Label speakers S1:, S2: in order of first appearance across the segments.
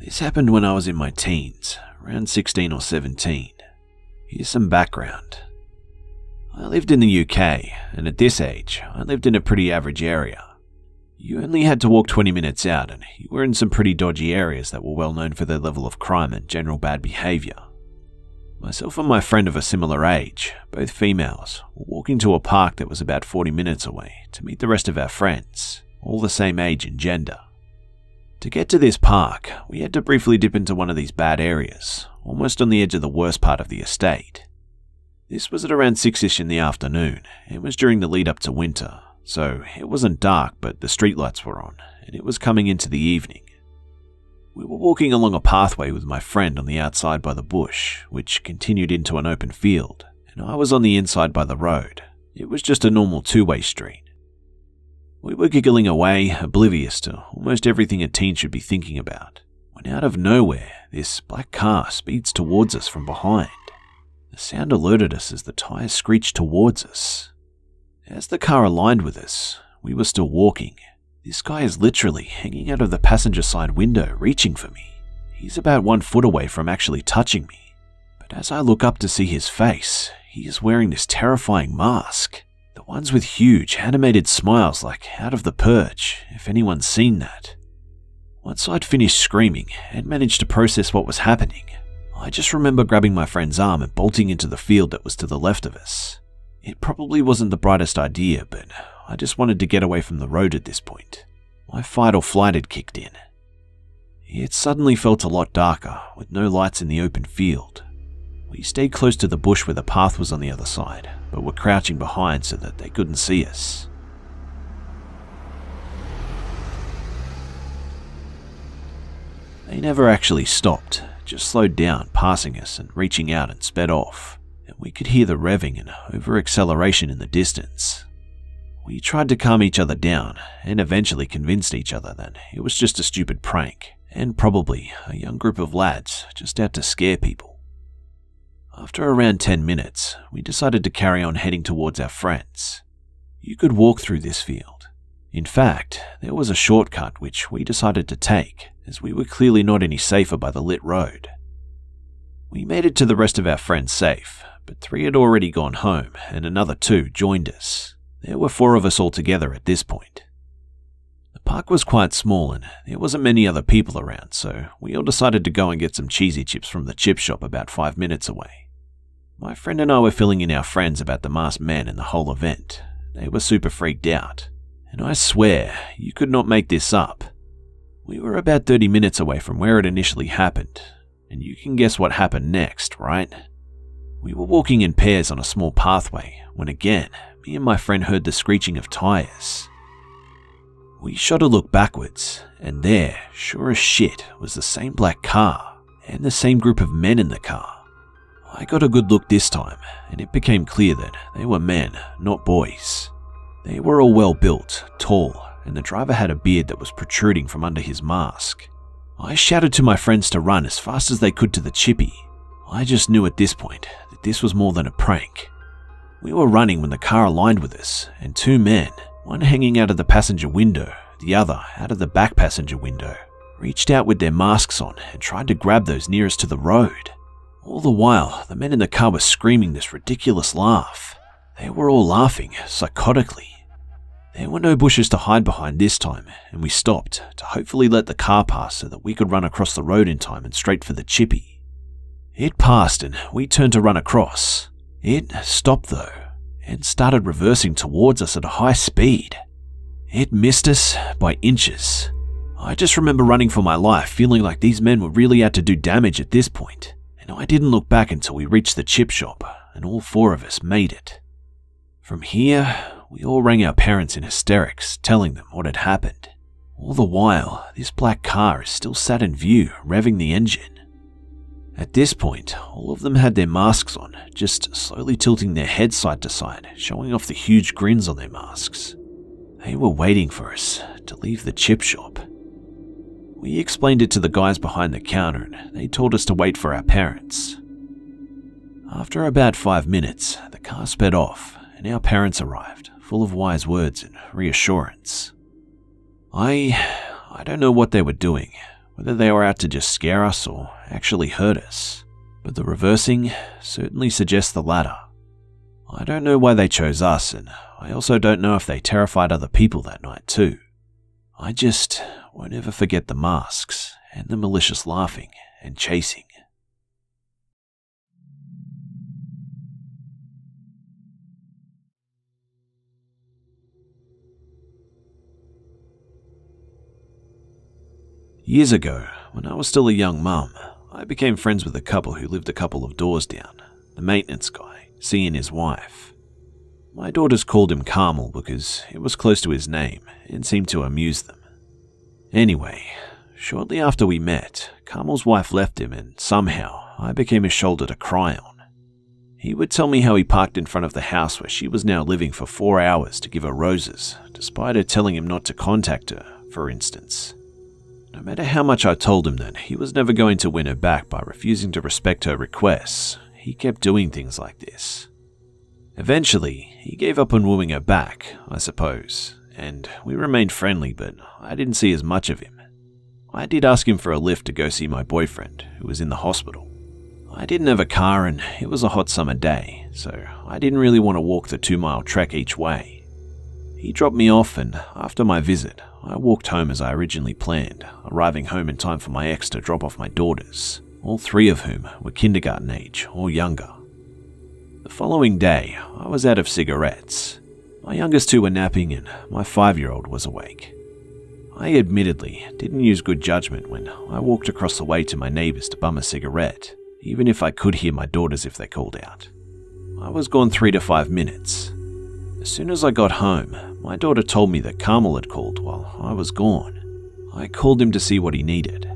S1: This happened when I was in my teens, around 16 or 17. Here's some background. I lived in the UK, and at this age, I lived in a pretty average area. You only had to walk 20 minutes out, and you were in some pretty dodgy areas that were well known for their level of crime and general bad behaviour. Myself and my friend of a similar age, both females, were walking to a park that was about 40 minutes away to meet the rest of our friends, all the same age and gender. To get to this park, we had to briefly dip into one of these bad areas, almost on the edge of the worst part of the estate. This was at around 6ish in the afternoon. It was during the lead up to winter, so it wasn't dark, but the streetlights were on, and it was coming into the evening. We were walking along a pathway with my friend on the outside by the bush, which continued into an open field, and I was on the inside by the road. It was just a normal two-way street. We were giggling away, oblivious to almost everything a teen should be thinking about, when out of nowhere, this black car speeds towards us from behind. The sound alerted us as the tires screeched towards us. As the car aligned with us, we were still walking. This guy is literally hanging out of the passenger side window, reaching for me. He's about 1 foot away from actually touching me. But as I look up to see his face, he is wearing this terrifying mask. The ones with huge, animated smiles like out of The Purge, if anyone's seen that. Once I'd finished screaming and managed to process what was happening, I just remember grabbing my friend's arm and bolting into the field that was to the left of us. It probably wasn't the brightest idea, but I just wanted to get away from the road at this point. My fight or flight had kicked in. It suddenly felt a lot darker, with no lights in the open field. We stayed close to the bush where the path was on the other side, but were crouching behind so that they couldn't see us. They never actually stopped, just slowed down, passing us and reaching out and sped off, and we could hear the revving and over-acceleration in the distance. We tried to calm each other down and eventually convinced each other that it was just a stupid prank and probably a young group of lads just out to scare people. After around 10 minutes, we decided to carry on heading towards our friends. You could walk through this field. In fact, there was a shortcut which we decided to take, as we were clearly not any safer by the lit road. We made it to the rest of our friends safe, but 3 had already gone home and another 2 joined us. There were 4 of us altogether at this point. The park was quite small and there wasn't many other people around, so we all decided to go and get some cheesy chips from the chip shop about 5 minutes away. My friend and I were filling in our friends about the masked man and the whole event. They were super freaked out, and I swear you could not make this up. We were about 30 minutes away from where it initially happened, and you can guess what happened next, right? We were walking in pairs on a small pathway when again, me and my friend heard the screeching of tires. We shot a look backwards, and there, sure as shit, was the same black car, and the same group of men in the car. I got a good look this time, and it became clear that they were men, not boys. They were all well built, tall, and the driver had a beard that was protruding from under his mask. I shouted to my friends to run as fast as they could to the chippy. I just knew at this point that this was more than a prank. We were running when the car aligned with us, and 2 men, one hanging out of the passenger window, the other out of the back passenger window, reached out with their masks on and tried to grab those nearest to the road. All the while, the men in the car were screaming this ridiculous laugh. They were all laughing, psychotically. There were no bushes to hide behind this time, and we stopped to hopefully let the car pass so that we could run across the road in time and straight for the chippy. It passed and we turned to run across. It stopped though, and started reversing towards us at a high speed. It missed us by inches. I just remember running for my life, feeling like these men were really out to do damage at this point, and I didn't look back until we reached the chip shop, and all 4 of us made it. From here, we all rang our parents in hysterics, telling them what had happened. All the while, this black car is still sat in view, revving the engine. At this point, all of them had their masks on, just slowly tilting their heads side to side, showing off the huge grins on their masks. They were waiting for us to leave the chip shop. We explained it to the guys behind the counter and they told us to wait for our parents. After about 5 minutes, the car sped off and our parents arrived, full of wise words and reassurance. I don't know what they were doing. whether they were out to just scare us or actually hurt us. But the reversing certainly suggests the latter. I don't know why they chose us, and I also don't know if they terrified other people that night too. I just won't ever forget the masks and the malicious laughing and chasing. Years ago, when I was still a young mum, I became friends with a couple who lived a couple of doors down, the maintenance guy, C and his wife. My daughters called him Carmel because it was close to his name and seemed to amuse them. Anyway, shortly after we met, Carmel's wife left him and somehow I became his shoulder to cry on. He would tell me how he parked in front of the house where she was now living for 4 hours to give her roses, despite her telling him not to contact her, for instance. No matter how much I told him that he was never going to win her back by refusing to respect her requests, he kept doing things like this. Eventually, he gave up on wooing her back, I suppose, and we remained friendly, but I didn't see as much of him. I did ask him for a lift to go see my boyfriend, who was in the hospital. I didn't have a car and it was a hot summer day, so I didn't really want to walk the 2-mile trek each way. He dropped me off, and after my visit, I walked home as I originally planned, arriving home in time for my ex to drop off my daughters, all 3 of whom were kindergarten age or younger. The following day, I was out of cigarettes. My youngest 2 were napping and my 5-year-old was awake. I admittedly didn't use good judgment when I walked across the way to my neighbors to bum a cigarette, even if I could hear my daughters if they called out. I was gone 3 to 5 minutes. As soon as I got home, my daughter told me that Carmel had called while I was gone. I called him to see what he needed.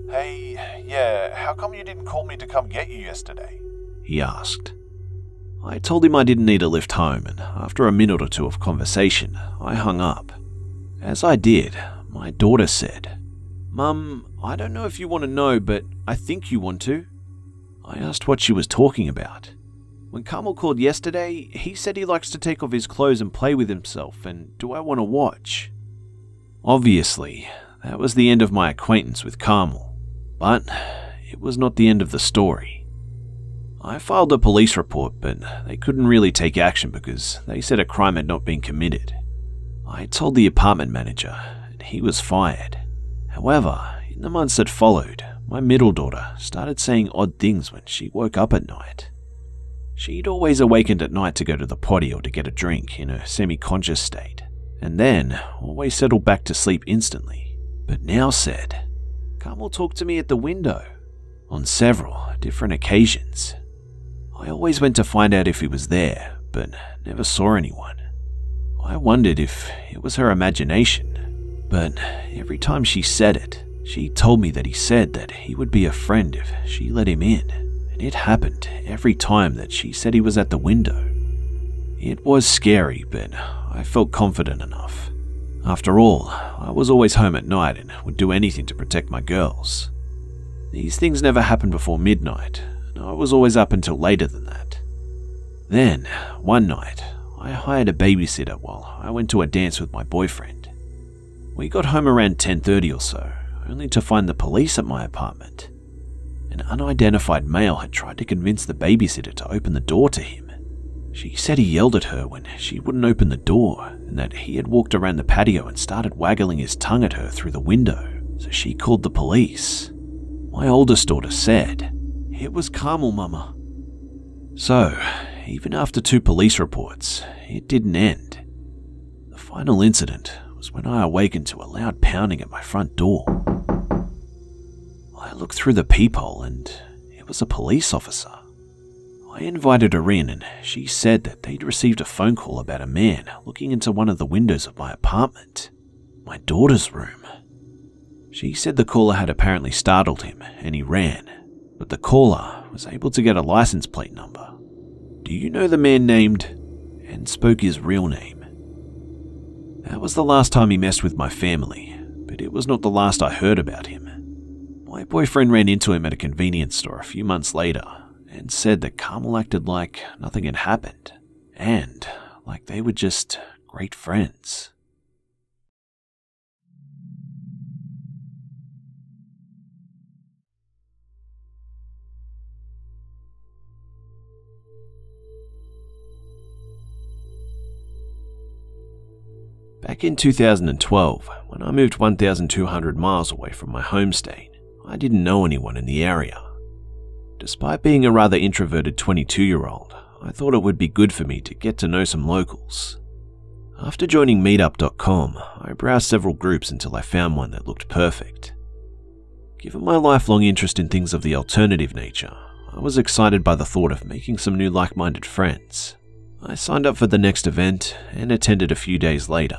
S2: "Hey, yeah, how come you didn't call me to come get you yesterday?"
S1: he asked. I told him I didn't need a lift home, and after a minute or 2 of conversation, I hung up. As I did, my daughter said, "Mum, I don't know if you want to know, but I think you want to." I asked what she was talking about. "When Carmel called yesterday, he said he likes to take off his clothes and play with himself, and do I want to watch?" Obviously, that was the end of my acquaintance with Carmel, but it was not the end of the story. I filed a police report, but they couldn't really take action because they said a crime had not been committed. I told the apartment manager, and he was fired. However, in the months that followed, my middle daughter started saying odd things when she woke up at night. She'd always awakened at night to go to the potty or to get a drink in a semi-conscious state, and then always settled back to sleep instantly, but now said, "Carmel talked to me at the window," on several different occasions. I always went to find out if he was there, but never saw anyone. I wondered if it was her imagination, but every time she said it, she told me that he said that he would be a friend if she let him in. It happened every time that she said he was at the window. It was scary, but I felt confident enough. After all, I was always home at night and would do anything to protect my girls. These things never happened before midnight, and I was always up until later than that. Then, one night, I hired a babysitter while I went to a dance with my boyfriend. We got home around 10:30 or so, only to find the police at my apartment. An unidentified male had tried to convince the babysitter to open the door to him. She said he yelled at her when she wouldn't open the door, and that he had walked around the patio and started waggling his tongue at her through the window, so she called the police. My oldest daughter said, "It was Carmel, Mama." So, even after 2 police reports, it didn't end. The final incident was when I awakened to a loud pounding at my front door. I looked through the peephole and it was a police officer. I invited her in and she said that they'd received a phone call about a man looking into one of the windows of my apartment, my daughter's room. She said the caller had apparently startled him and he ran, but the caller was able to get a license plate number. "Do you know the man named?" and spoke his real name. That was the last time he messed with my family, but it was not the last I heard about him. My boyfriend ran into him at a convenience store a few months later and said that Carmel acted like nothing had happened and like they were just great friends. Back in 2012, when I moved 1,200 miles away from my home state, I didn't know anyone in the area. Despite being a rather introverted 22-year-old, I thought it would be good for me to get to know some locals. After joining meetup.com, I browsed several groups until I found one that looked perfect. Given my lifelong interest in things of the alternative nature, I was excited by the thought of making some new like-minded friends. I signed up for the next event and attended a few days later.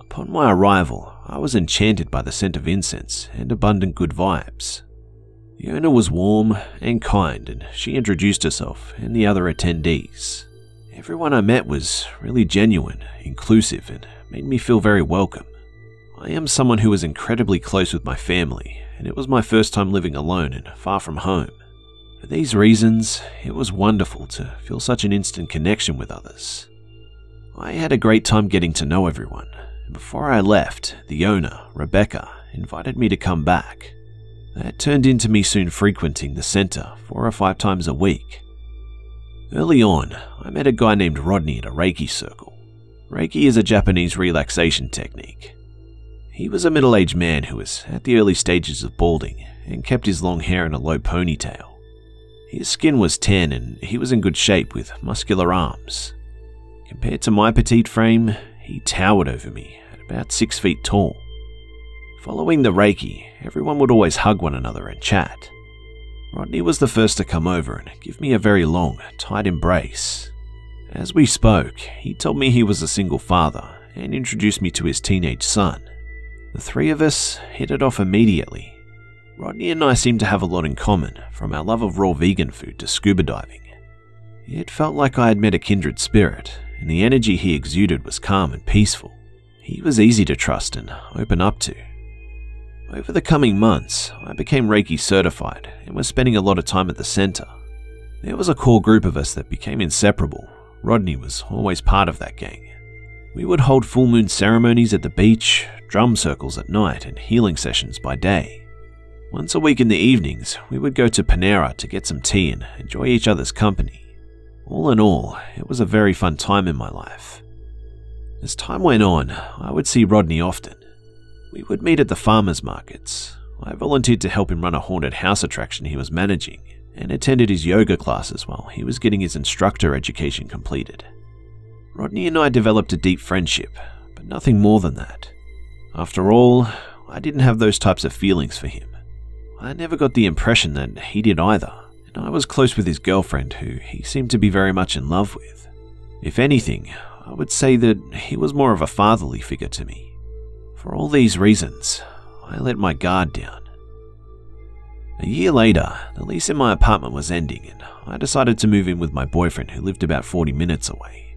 S1: Upon my arrival, I was enchanted by the scent of incense and abundant good vibes. The owner was warm and kind, and she introduced herself and the other attendees. Everyone I met was really genuine, inclusive, and made me feel very welcome. I am someone who is incredibly close with my family, and it was my first time living alone and far from home. For these reasons, it was wonderful to feel such an instant connection with others. I had a great time getting to know everyone, and before I left, the owner, Rebecca, invited me to come back. That turned into me soon frequenting the center 4 or 5 times a week. Early on, I met a guy named Rodney at a Reiki circle. Reiki is a Japanese relaxation technique. He was a middle-aged man who was at the early stages of balding and kept his long hair in a low ponytail. His skin was tan and he was in good shape with muscular arms. Compared to my petite frame, he towered over me at about 6 feet tall. Following the Reiki, everyone would always hug one another and chat. Rodney was the first to come over and give me a very long, tight embrace. As we spoke, he told me he was a single father and introduced me to his teenage son. The 3 of us hit it off immediately. Rodney and I seemed to have a lot in common, from our love of raw vegan food to scuba diving. It felt like I had met a kindred spirit, and the energy he exuded was calm and peaceful. He was easy to trust and open up to. Over the coming months, I became Reiki certified and was spending a lot of time at the center. There was a core group of us that became inseparable. Rodney was always part of that gang. We would hold full moon ceremonies at the beach, drum circles at night, and healing sessions by day. Once a week in the evenings, we would go to Panera to get some tea and enjoy each other's company. All in all, it was a very fun time in my life. As time went on, I would see Rodney often. We would meet at the farmers markets. I volunteered to help him run a haunted house attraction he was managing, and attended his yoga classes while he was getting his instructor education completed. Rodney and I developed a deep friendship, but nothing more than that. After all, I didn't have those types of feelings for him. I never got the impression that he did either, and I was close with his girlfriend, who he seemed to be very much in love with. If anything, I would say that he was more of a fatherly figure to me. For all these reasons, I let my guard down. A year later, the lease in my apartment was ending, and I decided to move in with my boyfriend, who lived about 40 minutes away.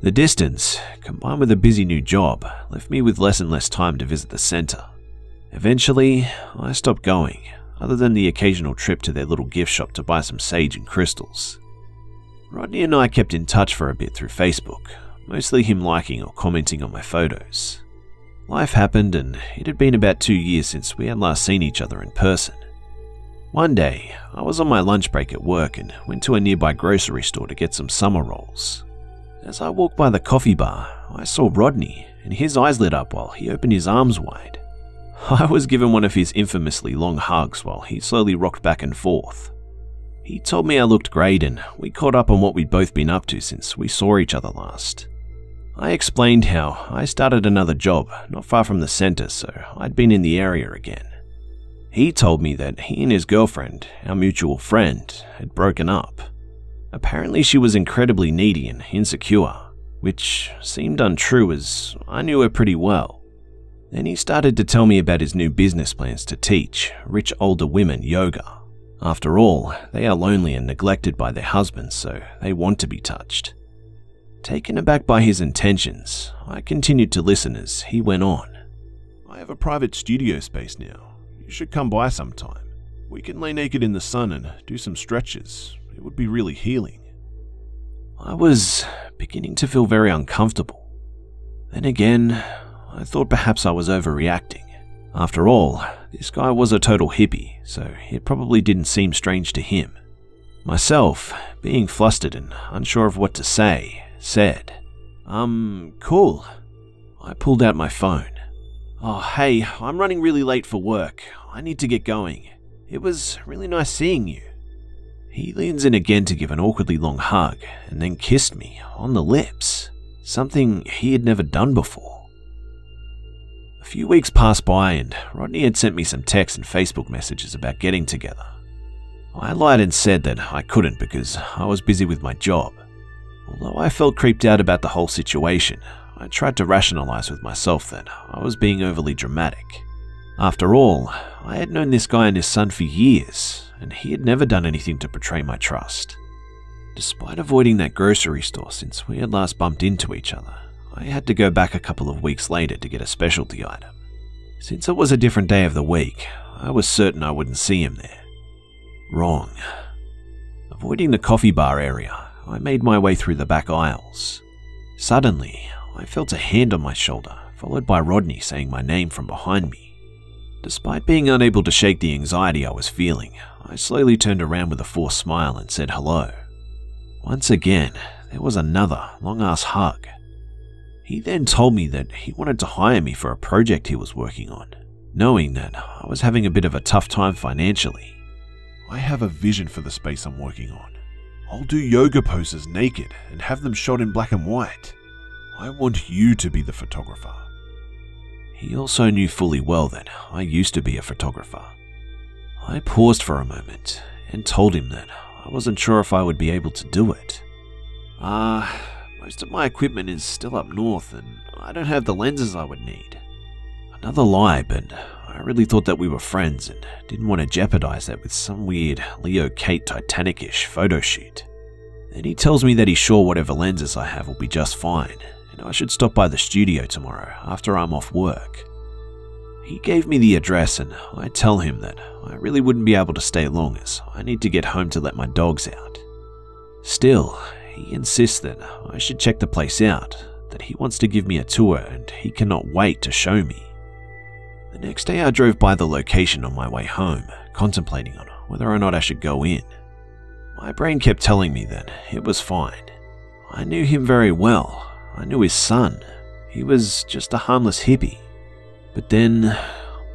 S1: The distance, combined with a busy new job, left me with less and less time to visit the center. Eventually, I stopped going, other than the occasional trip to their little gift shop to buy some sage and crystals. Rodney and I kept in touch for a bit through Facebook, mostly him liking or commenting on my photos. Life happened, and it had been about 2 years since we had last seen each other in person. One day, I was on my lunch break at work and went to a nearby grocery store to get some summer rolls. As I walked by the coffee bar, I saw Rodney, and his eyes lit up while he opened his arms wide. I was given one of his infamously long hugs while he slowly rocked back and forth. He told me I looked great, and we caught up on what we'd both been up to since we saw each other last. I explained how I started another job not far from the center, so I'd been in the area again. He told me that he and his girlfriend, our mutual friend, had broken up. Apparently she was incredibly needy and insecure, which seemed untrue as I knew her pretty well. Then he started to tell me about his new business plans to teach rich older women yoga. After all, they are lonely and neglected by their husbands, so they want to be touched. Taken aback by his intentions, I continued to listen as he went on.
S2: I have a private studio space now. You should come by sometime. We can lay naked in the sun and do some stretches. It would be really healing.
S1: I was beginning to feel very uncomfortable. Then again, I thought perhaps I was overreacting. After all, this guy was a total hippie, so it probably didn't seem strange to him. Myself, being flustered and unsure of what to say, said, cool. I pulled out my phone. Oh, hey, I'm running really late for work. I need to get going. It was really nice seeing you. He leans in again to give an awkwardly long hug and then kissed me on the lips, something he had never done before. A few weeks passed by and Rodney had sent me some texts and Facebook messages about getting together. I lied and said that I couldn't because I was busy with my job. Although I felt creeped out about the whole situation, I tried to rationalize with myself that I was being overly dramatic. After all, I had known this guy and his son for years, and he had never done anything to betray my trust. Despite avoiding that grocery store since we had last bumped into each other, I had to go back a couple of weeks later to get a specialty item. Since it was a different day of the week, I was certain I wouldn't see him there. Wrong. Avoiding the coffee bar area, I made my way through the back aisles. Suddenly, I felt a hand on my shoulder, followed by Rodney saying my name from behind me. Despite being unable to shake the anxiety I was feeling, I slowly turned around with a forced smile and said hello. Once again, there was another long-ass hug. He then told me that he wanted to hire me for a project he was working on, knowing that I was having a bit of a tough time financially.
S2: I have a vision for the space I'm working on. I'll do yoga poses naked and have them shot in black and white. I want you to be the photographer.
S1: He also knew fully well that I used to be a photographer. I paused for a moment and told him that I wasn't sure if I would be able to do it. Most of my equipment is still up north and I don't have the lenses I would need. Another lie, but I really thought that we were friends and didn't want to jeopardize that with some weird Leo Kate Titanic-ish photo shoot. Then he tells me that he's sure whatever lenses I have will be just fine, and I should stop by the studio tomorrow after I'm off work. He gave me the address and I tell him that I really wouldn't be able to stay long as I need to get home to let my dogs out. Still, he insists that I should check the place out, that he wants to give me a tour and he cannot wait to show me. The next day I drove by the location on my way home, contemplating on whether or not I should go in. My brain kept telling me that it was fine. I knew him very well. I knew his son. He was just a harmless hippie. But then,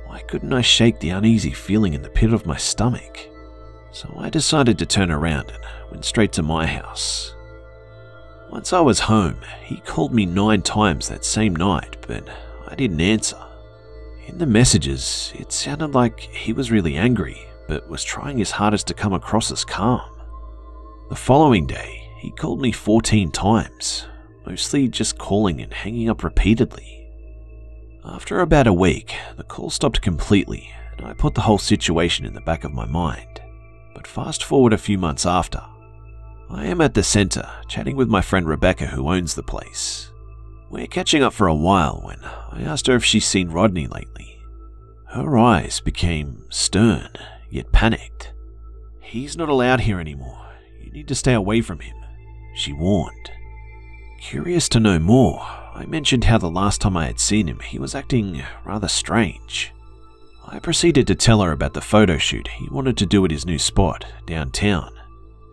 S1: why couldn't I shake the uneasy feeling in the pit of my stomach? So I decided to turn around and went straight to my house. Once I was home, he called me 9 times that same night, but I didn't answer. In the messages, it sounded like he was really angry, but was trying his hardest to come across as calm. The following day, he called me 14 times, mostly just calling and hanging up repeatedly. After about a week, the call stopped completely, and I put the whole situation in the back of my mind. But fast forward a few months after, I am at the center, chatting with my friend Rebecca who owns the place. We're catching up for a while when I asked her if she's seen Rodney lately. Her eyes became stern, yet panicked. "He's not allowed here anymore. You need to stay away from him," she warned. Curious to know more, I mentioned how the last time I had seen him, he was acting rather strange. I proceeded to tell her about the photo shoot he wanted to do at his new spot, downtown.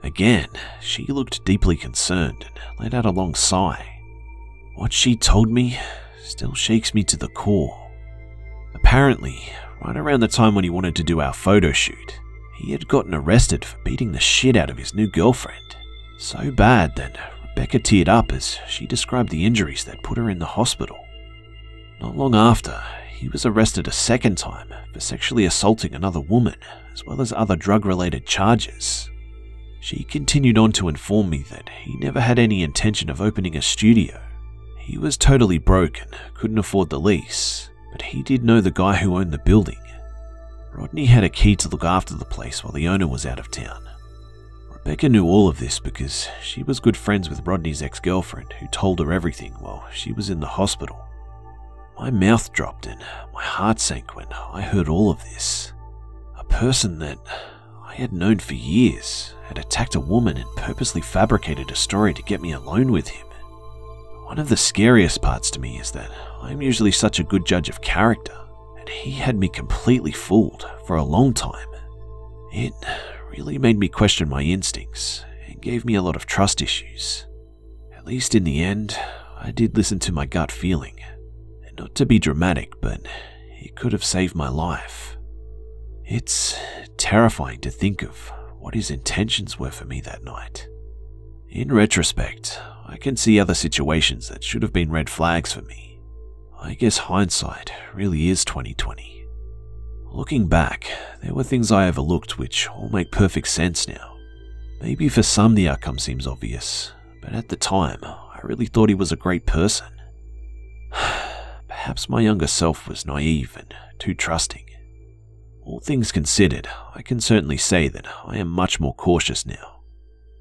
S1: Again, she looked deeply concerned and let out a long sigh. What she told me still shakes me to the core. Apparently, right around the time when he wanted to do our photo shoot, he had gotten arrested for beating the shit out of his new girlfriend. So bad that Rebecca teared up as she described the injuries that put her in the hospital. Not long after, he was arrested a second time for sexually assaulting another woman, as well as other drug-related charges. She continued on to inform me that he never had any intention of opening a studio. He was totally broke and couldn't afford the lease, but he did know the guy who owned the building. Rodney had a key to look after the place while the owner was out of town. Rebecca knew all of this because she was good friends with Rodney's ex-girlfriend who told her everything while she was in the hospital. My mouth dropped and my heart sank when I heard all of this. A person that I had known for years had attacked a woman and purposely fabricated a story to get me alone with him. One of the scariest parts to me is that I'm usually such a good judge of character, and he had me completely fooled for a long time. It really made me question my instincts and and gave me a lot of trust issues. At least in the end, I did listen to my gut feeling. And not to be dramatic, but it could have saved my life. It's terrifying to think of what his intentions were for me that night. In retrospect, I can see other situations that should have been red flags for me. I guess hindsight really is 20/20. Looking back, there were things I overlooked which all make perfect sense now. Maybe for some the outcome seems obvious, but at the time, I really thought he was a great person. Perhaps my younger self was naive and too trusting. All things considered, I can certainly say that I am much more cautious now.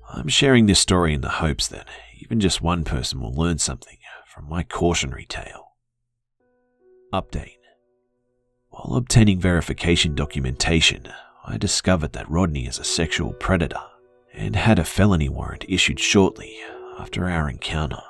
S1: I'm sharing this story in the hopes that even just one person will learn something from my cautionary tale. Update. While obtaining verification documentation, I discovered that Rodney is a sexual predator and had a felony warrant issued shortly after our encounter.